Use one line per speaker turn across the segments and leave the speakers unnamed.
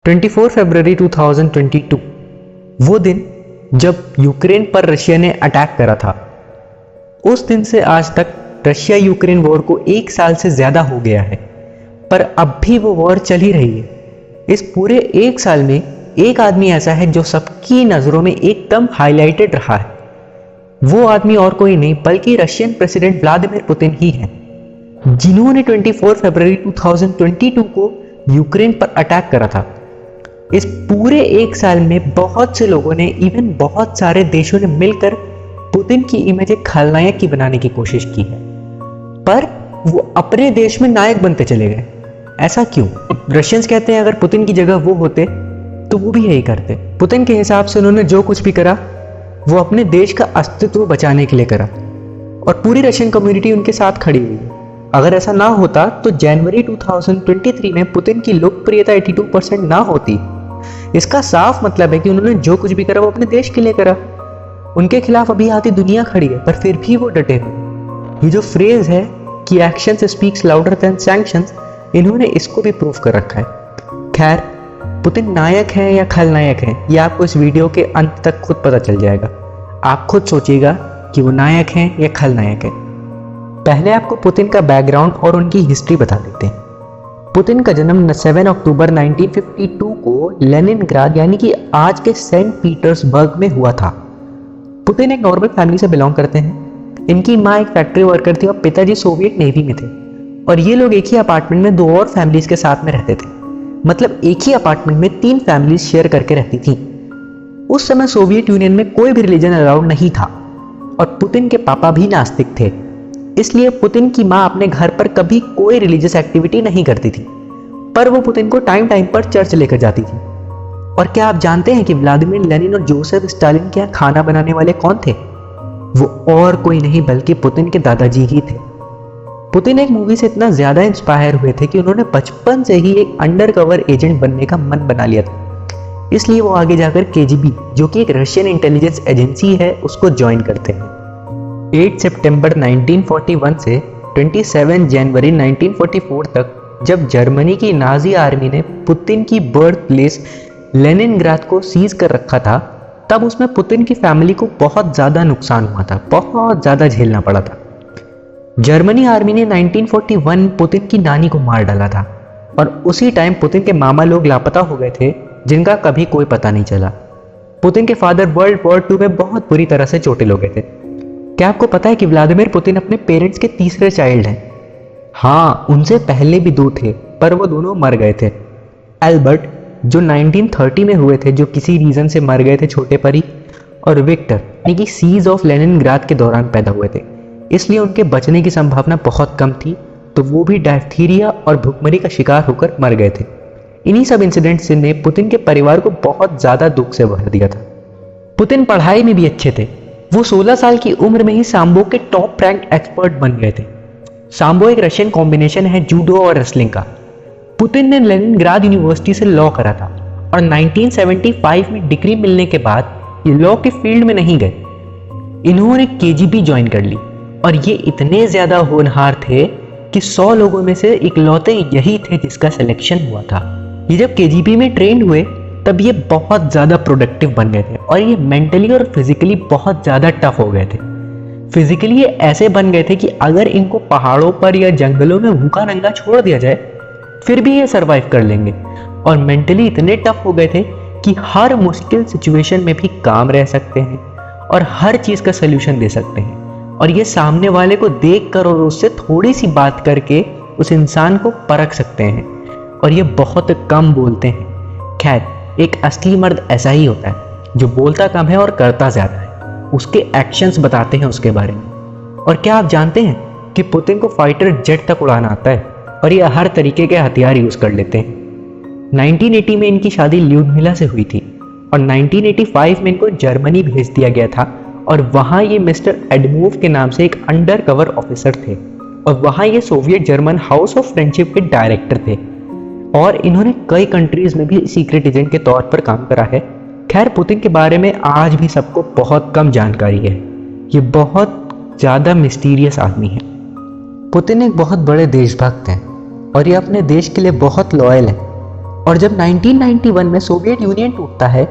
24 फरवरी 2022 वो दिन जब यूक्रेन पर रशिया ने अटैक करा था। उस दिन से आज तक रशिया यूक्रेन वॉर को 1 साल से ज़्यादा हो गया है, पर अब भी वो वॉर चल ही रही है। इस पूरे 1 साल में एक आदमी ऐसा है जो सबकी नज़रों में एकदम हाईलाइटेड रहा है। वो आदमी और कोई नहीं बल्कि रशियन प्रेसिडेंट व्लादिमीर पुतिन ही है, जिन्होंने 24 फरवरी 2022 को यूक्रेन पर अटैक करा था। इस पूरे 1 साल में बहुत से लोगों ने, इवन बहुत सारे देशों ने मिलकर पुतिन की इमेज एक खलनायक की बनाने की कोशिश की है, पर वो अपने देश में नायक बनते चले गए। ऐसा क्यों? रशियंस कहते हैं अगर पुतिन की जगह वो होते तो वो भी यही करते। पुतिन के हिसाब से उन्होंने जो कुछ भी करा वो अपने देश का अस्तित्व बचाने के लिए करा, और पूरी रशियन कम्युनिटी उनके साथ खड़ी हुई है। अगर ऐसा ना होता तो जनवरी 2023 में पुतिन की लोकप्रियता 82% ना होती। इसका साफ मतलब है कि उन्होंने जो कुछ भी करा वो अपने देश के लिए करा। उनके खिलाफ अभी आधी दुनिया खड़ी है, पर फिर भी वो डटे हुए। ये जो फ्रेज है कि actions speaks louder than sanctions, इन्होंने इसको भी प्रूव कर रखा है। खैर, पुतिन नायक है या खलनायक है, ये आपको इस वीडियो के अंत तक खुद पता चल जाएगा। आप खुद सोचिएगा कि वो नायक है या खलनायक है। पहले आपको पुतिन का बैकग्राउंड और उनकी हिस्ट्री बता देते हैं। पुतिन का जन्म 7 अक्टूबर 1952 को लेनिनग्राद यानी कि आज के सेंट पीटर्सबर्ग में हुआ था। पुतिन एक नॉर्मल फैमिली से बिलोंग करते हैं। इनकी माँ एक फैक्ट्री वर्कर थी और पिताजी सोवियत नेवी में थे, और ये लोग एक ही अपार्टमेंट में 2 और फैमिलीज के साथ में रहते थे। मतलब एक ही अपार्टमेंट में 3 फैमिलीज शेयर करके रहती थी। उस समय सोवियत यूनियन में कोई भी रिलीजन अलाउड नहीं था, और पुतिन के पापा भी नास्तिक थे। इसलिए पुतिन की माँ अपने घर पर कभी कोई रिलीजियस एक्टिविटी नहीं करती थी, पर वो पुतिन को टाइम टाइम पर चर्च लेकर जाती थी। और क्या आप जानते हैं कि व्लादिमीर लेनिन और जोसेफ स्टालिन के यहाँ खाना बनाने वाले कौन थे? वो और कोई नहीं बल्कि पुतिन के दादाजी ही थे। पुतिन एक मूवी से इतना ज्यादा इंस्पायर हुए थे कि उन्होंने बचपन से ही एक अंडरकवर एजेंट बनने का मन बना लिया था। इसलिए वो आगे जाकर केजीबी, जो कि एक रशियन इंटेलिजेंस एजेंसी है, उसको ज्वाइन करते हैं। 8 सितंबर 1941 से 27 जनवरी 1944 तक, जब जर्मनी की नाजी आर्मी ने पुतिन की बर्थ प्लेस लेनिनग्राद को सीज कर रखा था, तब उसमें पुतिन की फैमिली को बहुत ज़्यादा नुकसान हुआ था, बहुत ज़्यादा झेलना पड़ा था। जर्मनी आर्मी ने 1941 पुतिन की नानी को मार डाला था, और उसी टाइम पुतिन के मामा लोग लापता हो गए थे, जिनका कभी कोई पता नहीं चला। पुतिन के फादर वर्ल्ड वॉर 2 में बहुत बुरी तरह से चोटिल हो गए थे। क्या आपको पता है कि व्लादिमीर पुतिन अपने पेरेंट्स के तीसरे चाइल्ड हैं? हाँ, उनसे पहले भी 2 थे, पर वो दोनों मर गए थे। एल्बर्ट, जो 1930 में हुए थे, जो किसी रीजन से मर गए थे छोटे पर ही, और विक्टर यानी कि सीज ऑफ लेनिनग्राद के दौरान पैदा हुए थे, इसलिए उनके बचने की संभावना बहुत कम थी, तो वो भी डायफ्थीरिया और भुखमरी का शिकार होकर मर गए थे। इन्हीं सब इंसिडेंट्स ने पुतिन के परिवार को बहुत ज़्यादा दुख से भर दिया था। पुतिन पढ़ाई में भी अच्छे थे। वो 16 साल की उम्र में ही साम्बो के टॉप रैंक एक्सपर्ट बन गए थे। साम्बो एक रशियन कॉम्बिनेशन है जूडो और रेसलिंग का। पुतिन ने लेनिनग्राद यूनिवर्सिटी से लॉ करा था, और 1975 में डिग्री मिलने के बाद ये लॉ के फील्ड में नहीं गए। इन्होंने केजीबी ज्वाइन कर ली, और ये इतने ज़्यादा होनहार थे कि 100 लोगों में से इकलौते यही थे जिसका सिलेक्शन हुआ था। ये जब केजीबी में ट्रेंड हुए तब ये बहुत ज़्यादा प्रोडक्टिव बन गए थे, और ये मेंटली और फिजिकली बहुत ज़्यादा टफ हो गए थे। फिजिकली ये ऐसे बन गए थे कि अगर इनको पहाड़ों पर या जंगलों में भूखा नंगा छोड़ दिया जाए फिर भी ये सरवाइव कर लेंगे। और मेंटली इतने टफ हो गए थे कि हर मुश्किल सिचुएशन में भी काम रह सकते हैं, और हर चीज़ का सोल्यूशन दे सकते हैं, और ये सामने वाले को देख कर और उससे थोड़ी सी बात करके उस इंसान को परख सकते हैं, और ये बहुत कम बोलते हैं। खैर, एक असली मर्द ऐसा ही होता है जो बोलता कम है और करता ज़्यादा है। उसके एक्शंस बताते हैं उसके बारे में। और क्या आप जानते हैं कि पुतिन को फाइटर जेट तक उड़ाना आता है, और ये हर तरीके के हथियार यूज़ कर लेते हैं। 1980 में इनकी शादी ल्यूडमिला से हुई थी, और 1985 में इनको जर्मनी भेज दिया गया था, और वहाँ ये मिस्टर एडमोव के नाम से एक अंडर कवर ऑफिसर थे, और वहाँ ये Soviet German house of friendship के डायरेक्टर थे, और इन्होंने कई कंट्रीज में भी सीक्रेट एजेंट के तौर पर काम करा है। खैर, पुतिन के बारे में आज भी सबको बहुत कम जानकारी है। ये बहुत ज़्यादा मिस्टीरियस आदमी है। पुतिन एक बहुत बड़े देशभक्त हैं, और ये अपने देश के लिए बहुत लॉयल हैं, और जब 1991 में सोवियत यूनियन टूटता है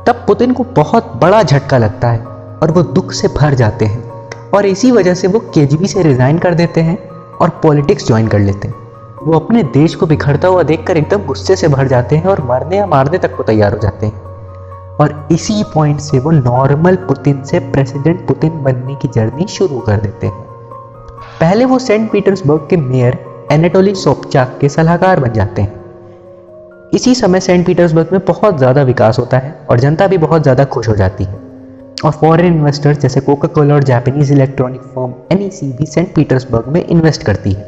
तब पुतिन को बहुत बड़ा झटका लगता है और वो दुख से भर जाते हैं और इसी वजह से वो केजीबी से रिजाइन कर देते हैं और पॉलिटिक्स ज्वाइन कर लेते हैं। वो अपने देश को बिखरता हुआ देखकर एकदम गुस्से से भर जाते हैं और मरने या मारने तक को तैयार हो जाते हैं और इसी पॉइंट से वो नॉर्मल पुतिन से प्रेसिडेंट पुतिन बनने की जर्नी शुरू कर देते हैं। पहले वो सेंट पीटर्सबर्ग के मेयर एनाटोली सोबचाक के सलाहकार बन जाते हैं। इसी समय सेंट पीटर्सबर्ग में बहुत ज़्यादा विकास होता है और जनता भी बहुत ज़्यादा खुश हो जाती है और फॉरेन इन्वेस्टर्स जैसे कोका कोला और जापानीज इलेक्ट्रॉनिक फर्म एनईसी भी सेंट पीटर्सबर्ग में इन्वेस्ट करती है।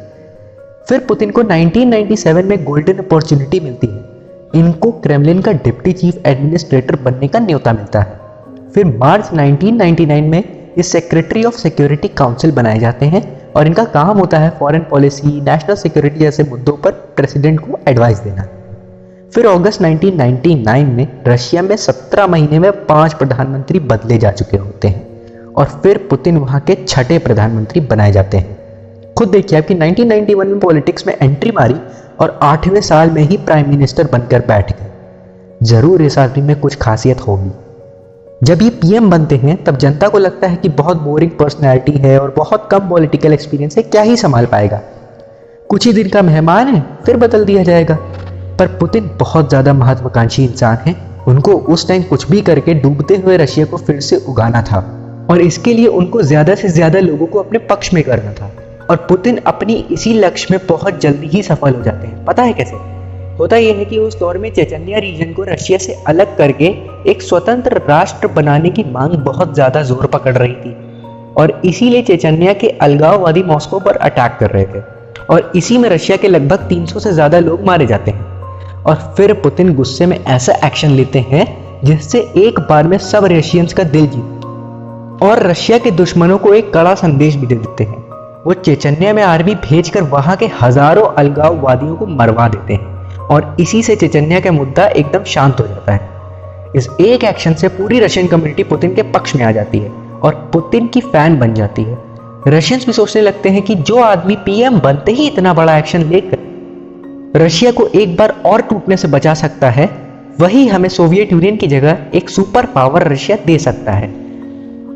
फिर पुतिन को 1997 में गोल्डन अपॉर्चुनिटी मिलती है। इनको क्रेमलिन का डिप्टी चीफ एडमिनिस्ट्रेटर बनने का न्योता मिलता है। फिर मार्च 1999 में ये सेक्रेटरी ऑफ सिक्योरिटी काउंसिल बनाए जाते हैं और इनका काम होता है फॉरेन पॉलिसी, नेशनल सिक्योरिटी जैसे मुद्दों पर प्रेसिडेंट को एडवाइस देना। फिर अगस्त 1999 में रशिया में 17 महीने में 5 प्रधानमंत्री बदले जा चुके होते हैं और फिर पुतिन वहां के छठे प्रधानमंत्री बनाए जाते हैं। खुद देखिए आपकी 1991 में पॉलिटिक्स में एंट्री मारी और 8वें साल में ही प्राइम मिनिस्टर बनकर बैठ गए। जरूर इस आदमी में कुछ खासियत होगी। जब ये पीएम बनते हैं तब जनता को लगता है कि बहुत बोरिंग पर्सनैलिटी है और बहुत कम पॉलिटिकल एक्सपीरियंस है, क्या ही संभाल पाएगा, कुछ ही दिन का मेहमान है, फिर बदल दिया जाएगा। पर पुतिन बहुत ज़्यादा महत्वाकांक्षी इंसान है। उनको उस टाइम कुछ भी करके डूबते हुए रशिया को फिर से उगाना था और इसके लिए उनको ज़्यादा से ज़्यादा लोगों को अपने पक्ष में करना था और पुतिन अपनी इसी लक्ष्य में बहुत जल्दी ही सफल हो जाते हैं। पता है कैसे? होता यह है कि उस दौर में चेचन्या रीजन को रशिया से अलग करके एक स्वतंत्र राष्ट्र बनाने की मांग बहुत ज़्यादा जोर पकड़ रही थी और इसीलिए चेचन्या के अलगाववादी मॉस्को पर अटैक कर रहे थे और इसी में रशिया के लगभग 300 से ज़्यादा लोग मारे जाते हैं। और फिर पुतिन गुस्से में ऐसा एक्शन लेते हैं जिससे एक बार में सब रशियंस का दिल जीत और रशिया के दुश्मनों को एक कड़ा संदेश भी दे देते हैं। वो चेचन्या में आर्मी भेजकर वहां के हजारों अलगाववादियों को मरवा देते हैं और इसी से चेचन्या का मुद्दा एकदम शांत हो जाता है। इस एक एक्शन से पूरी रशियन कम्युनिटी पुतिन के पक्ष में आ जाती है और पुतिन की फैन बन जाती है। रशियंस भी सोचने लगते हैं कि जो आदमी पीएम बनते ही इतना बड़ा एक्शन लेकर रशिया को एक बार और टूटने से बचा सकता है, वही हमें सोवियत यूनियन की जगह एक सुपर पावर रशिया दे सकता है।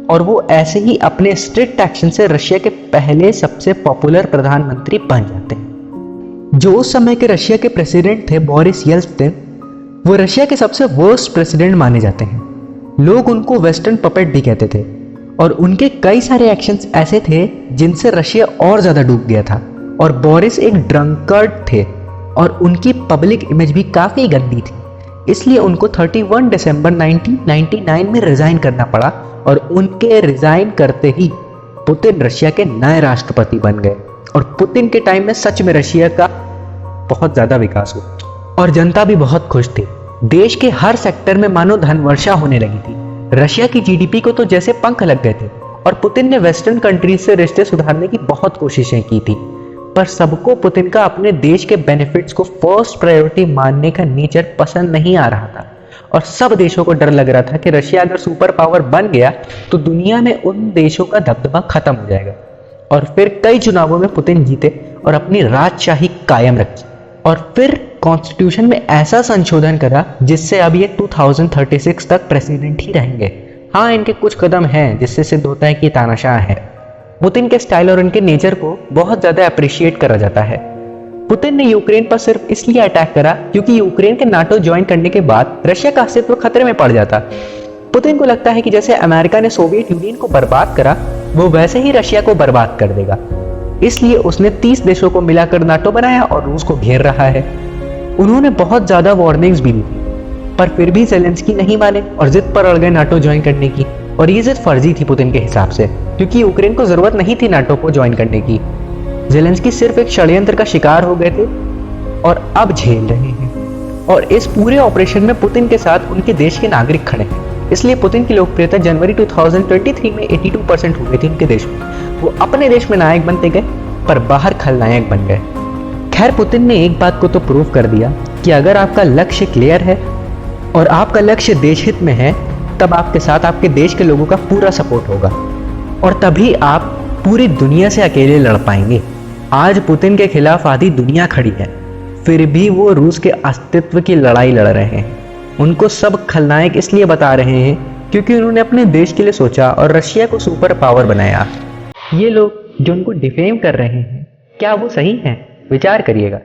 और वो ऐसे ही अपने स्ट्रिक्ट एक्शन से रशिया के पहले सबसे पॉपुलर प्रधानमंत्री बन जाते हैं। जो उस समय के रशिया के प्रेसिडेंट थे बोरिस येल्त्सिन, वो रशिया के सबसे वर्स्ट प्रेसिडेंट माने जाते हैं। लोग उनको वेस्टर्न पपेट भी कहते थे और उनके कई सारे एक्शंस ऐसे थे जिनसे रशिया और ज़्यादा डूब गया था। और बोरिस एक ड्रंकर्ड थे और उनकी पब्लिक इमेज भी काफ़ी गंदी थी, इसलिए उनको 31 दिसंबर 1999 में रिज़ाइन करना पड़ा और उनके रिज़ाइन करते ही पुतिन रशिया के नए राष्ट्रपति बन गए। और पुतिन के टाइम में सच में रशिया का बहुत ज़्यादा विकास हुआ और जनता भी बहुत खुश थी। देश के हर सेक्टर में मानो धन वर्षा होने लगी थी। रशिया की जीडीपी को तो जैसे पंख लग गए थे और पुतिन ने वेस्टर्न कंट्रीज से रिश्ते सुधारने की बहुत कोशिशें की थी, पर सबको पुतिन का अपने देश के बेनिफिट्स को फर्स्ट प्रायोरिटी मानने का नेचर पसंद नहीं आ रहा था और सब देशों को डर लग रहा था कि रशिया अगर सुपर पावर बन गया तो दुनिया में उन देशों का दबदबा खत्म हो जाएगा। और फिर कई चुनावों में पुतिन जीते और अपनी राजशाही कायम रखी और फिर कॉन्स्टिट्यूशन में ऐसा संशोधन करा जिससे अब ये 2036 तक प्रेसिडेंट ही रहेंगे। हाँ, इनके कुछ कदम हैं जिससे सिद्ध होता है कि तानाशाह है। पुतिन के स्टाइल और उनके नेचर को बहुत ज़्यादा अप्रिशिएट करा जाता है। पुतिन ने यूक्रेन पर सिर्फ इसलिए अटैक करा क्योंकि यूक्रेन के नाटो ज्वाइन करने के बाद रशिया का अस्तित्व खतरे में पड़ जाता। पुतिन को लगता है कि जैसे अमेरिका ने सोवियत यूनियन को बर्बाद करा, वो वैसे ही रशिया को बर्बाद कर देगा। इसलिए उसने 30 देशों को मिलाकर नाटो बनाया और रूस को घेर रहा है। उन्होंने बहुत ज़्यादा वार्निंग्स भी दी थी, पर फिर भी ज़ेलेंस्की नहीं माने और जिद पर अड़ गए नाटो ज्वाइन करने की। और ये जिद फर्जी थी पुतिन के हिसाब से, क्योंकि यूक्रेन को ज़रूरत नहीं थी नाटो को ज्वाइन करने की। ज़ेलेंस्की सिर्फ एक षड्यंत्र का शिकार हो गए थे और अब झेल रहे हैं। और इस पूरे ऑपरेशन में पुतिन के साथ उनके देश के नागरिक खड़े हैं। इसलिए पुतिन की लोकप्रियता जनवरी 2023 में 82% हो गई थी उनके देश में। वो अपने देश में नायक बनते गए पर बाहर खलनायक बन गए। खैर, पुतिन ने एक बात को तो प्रूव कर दिया कि अगर आपका लक्ष्य क्लियर है और आपका लक्ष्य देश हित में है, तब आपके साथ आपके देश के लोगों का पूरा सपोर्ट होगा और तभी आप पूरी दुनिया से अकेले लड़ पाएंगे। आज पुतिन के खिलाफ आधी दुनिया खड़ी है। फिर भी वो रूस के अस्तित्व की लड़ाई लड़ रहे हैं। उनको सब खलनायक इसलिए बता रहे हैं क्योंकि उन्होंने अपने देश के लिए सोचा और रशिया को सुपर पावर बनाया। ये लोग जो उनको डिफेम कर रहे हैं, क्या वो सही हैं? विचार करिएगा।